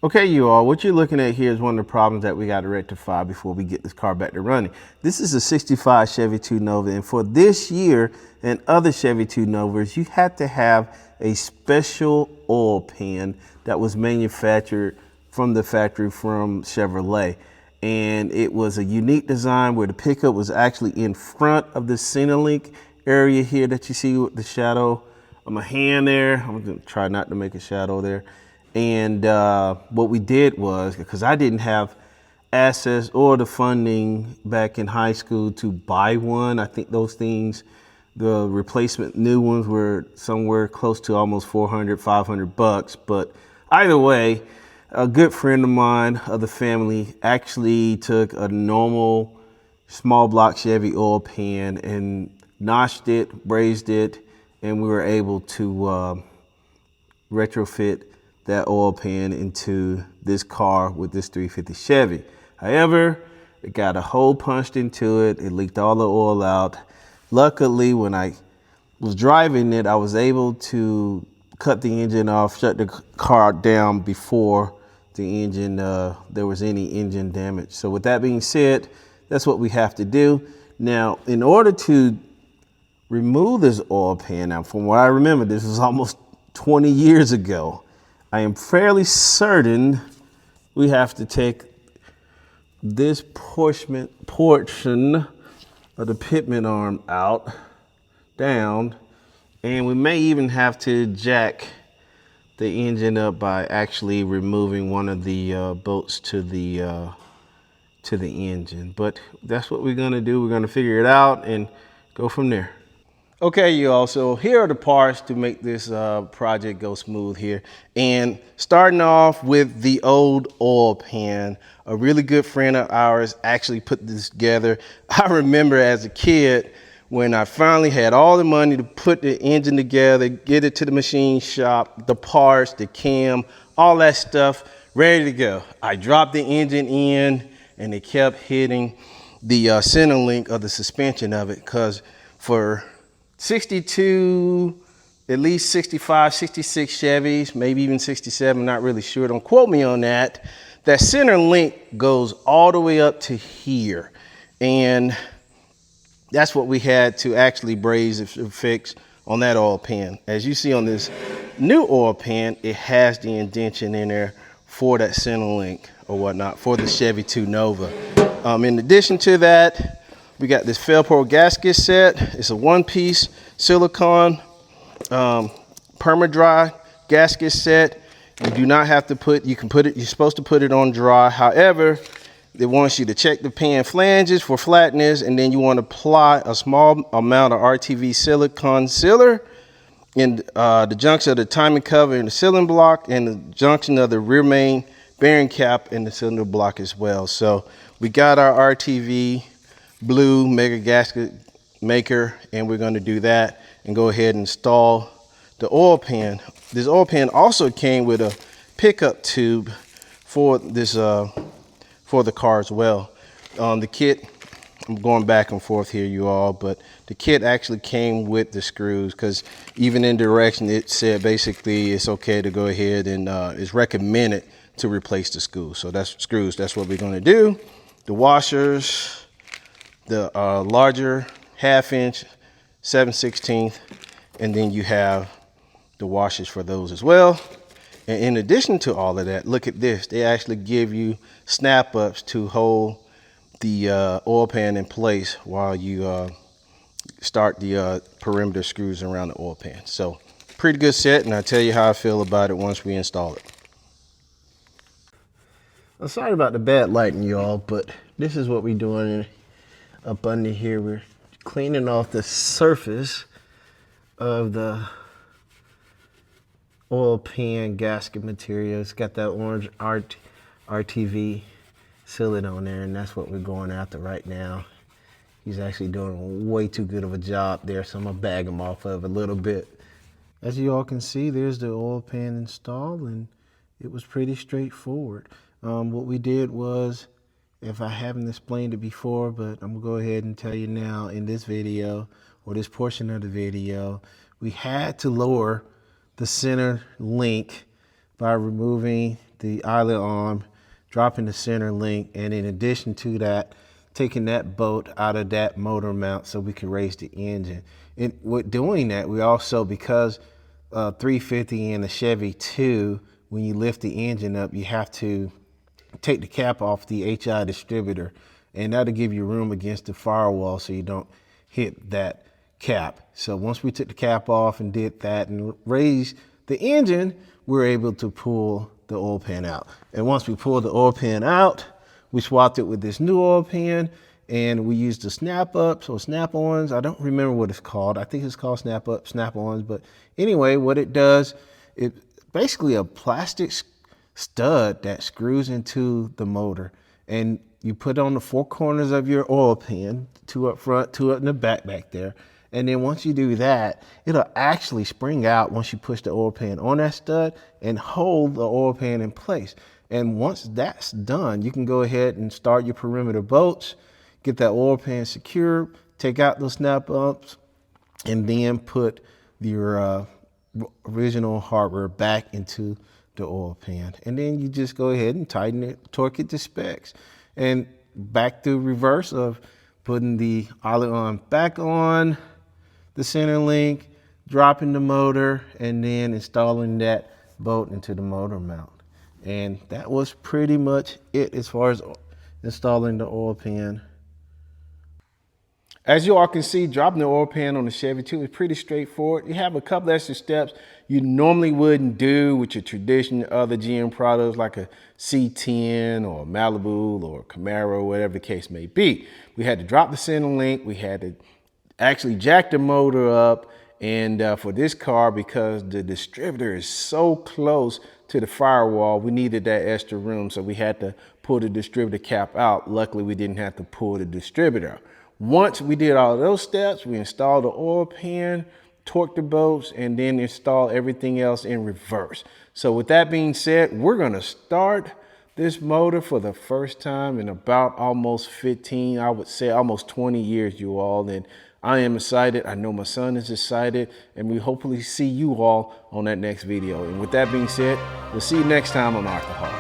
Okay, you all, what you're looking at here is one of the problems that we got to rectify before we get this car back to running. This is a 65 Chevy 2 Nova, and for this year and other Chevy 2 Novas, you had to have a special oil pan that was manufactured from the factory from Chevrolet. And it was a unique design where the pickup was actually in front of the center link area here that you see with the shadow of my hand there. I'm gonna try not to make a shadow there. And what we did was, because I didn't have access or the funding back in high school to buy one, I think those things, the replacement new ones were somewhere close to almost 400, 500 bucks. But either way, a good friend of mine of the family actually took a normal small block Chevy oil pan and notched it, brazed it, and we were able to retrofit that oil pan into this car with this 350 Chevy. However, it got a hole punched into it. It leaked all the oil out. Luckily, when I was driving it, I was able to cut the engine off, shut the car down before the engine, there was any engine damage. So with that being said, that's what we have to do. Now, in order to remove this oil pan, now from what I remember, this was almost 20 years ago. I am fairly certain we have to take this portion of the pitman arm out, down, and we may even have to jack the engine up by actually removing one of the bolts to the engine. But that's what we're gonna do. We're gonna figure it out and go from there. Okay, you all, so here are the parts to make this project go smooth here. And starting off with the old oil pan, a really good friend of ours actually put this together. I remember as a kid when I finally had all the money to put the engine together, get it to the machine shop, the parts, the cam, all that stuff, ready to go. I dropped the engine in and it kept hitting the center link of the suspension of it, because for 62, at least 65, 66 Chevys, maybe even 67, not really sure, don't quote me on that. That center link goes all the way up to here. And that's what we had to actually braze and fix on that oil pan. As you see on this new oil pan, it has the indentation in there for that center link or whatnot for the Chevy 2 Nova. In addition to that, we got this Felpro gasket set. It's a one-piece silicone perma-dry gasket set. You do not have to put, you can put it, you're supposed to put it on dry. However, it wants you to check the pan flanges for flatness, and then you want to apply a small amount of RTV silicone sealer in the junction of the timing cover and the sealing block, and the junction of the rear main bearing cap and the cylinder block as well. So we got our RTV blue mega gasket maker, and we're going to do that and go ahead and install the oil pan. This oil pan also came with a pickup tube for this for the car as well. The kit, I'm going back and forth here, you all, but the kit actually came with the screws, because even in direction it said basically it's okay to go ahead and it's recommended to replace the screws. So that's screws, that's what we're going to do. The washers, the larger 1/2 inch 7/16, and then you have the washers for those as well. And in addition to all of that, look at this, they actually give you snap ups to hold the oil pan in place while you start the perimeter screws around the oil pan. So pretty good set, and I'll tell you how I feel about it once we install it. I'm sorry about the bad lighting, y'all, but this is what we're doing up under here. We're cleaning off the surface of the oil pan gasket material. It's got that orange RTV sealant on there, and that's what we're going after right now. He's actually doing way too good of a job there, so I'm gonna bag him off of a little bit. As you all can see, there's the oil pan installed, and it was pretty straightforward. What we did was, if I haven't explained it before, but I'm gonna go ahead and tell you now in this video, or this portion of the video, we had to lower the center link by removing the eyelet arm, dropping the center link, and in addition to that, taking that bolt out of that motor mount so we can raise the engine. And with doing that, we also, because 350 and the Chevy 2, when you lift the engine up, you have to take the cap off the HI distributor, and that'll give you room against the firewall so you don't hit that cap. So once we took the cap off and did that and raised the engine, we're able to pull the oil pan out. And once we pulled the oil pan out, we swapped it with this new oil pan, and we used the snap-ups or snap-ons. I don't remember what it's called. I think it's called snap-up, snap-ons. But anyway, what it does, it's basically a plastic stud that screws into the motor, and you put on the four corners of your oil pan, two up front, two up in the back there. And then once you do that, it'll actually spring out once you push the oil pan on that stud and hold the oil pan in place. And once that's done, you can go ahead and start your perimeter bolts, get that oil pan secured, take out those snap-ups, and then put your original hardware back into the oil pan. And then you just go ahead and tighten it, torque it to specs. And back to reverse of putting the eyelet arm back on the center link, dropping the motor, and then installing that bolt into the motor mount. And that was pretty much it as far as installing the oil pan. As you all can see, dropping the oil pan on the Chevy 2 is pretty straightforward. You have a couple extra steps you normally wouldn't do with your traditional other GM products like a C10 or Malibu or Camaro, whatever the case may be. We had to drop the center link. We had to actually jack the motor up. And for this car, because the distributor is so close to the firewall, we needed that extra room. So we had to pull the distributor cap out. Luckily, we didn't have to pull the distributor. Once we did all those steps, we installed the oil pan, torqued the bolts, and then installed everything else in reverse. So with that being said, we're gonna start this motor for the first time in about almost 15, I would say almost 20 years, you all. And I am excited. I know my son is excited, and we hopefully see you all on that next video. And with that being said, we'll see you next time on Arthur Hall.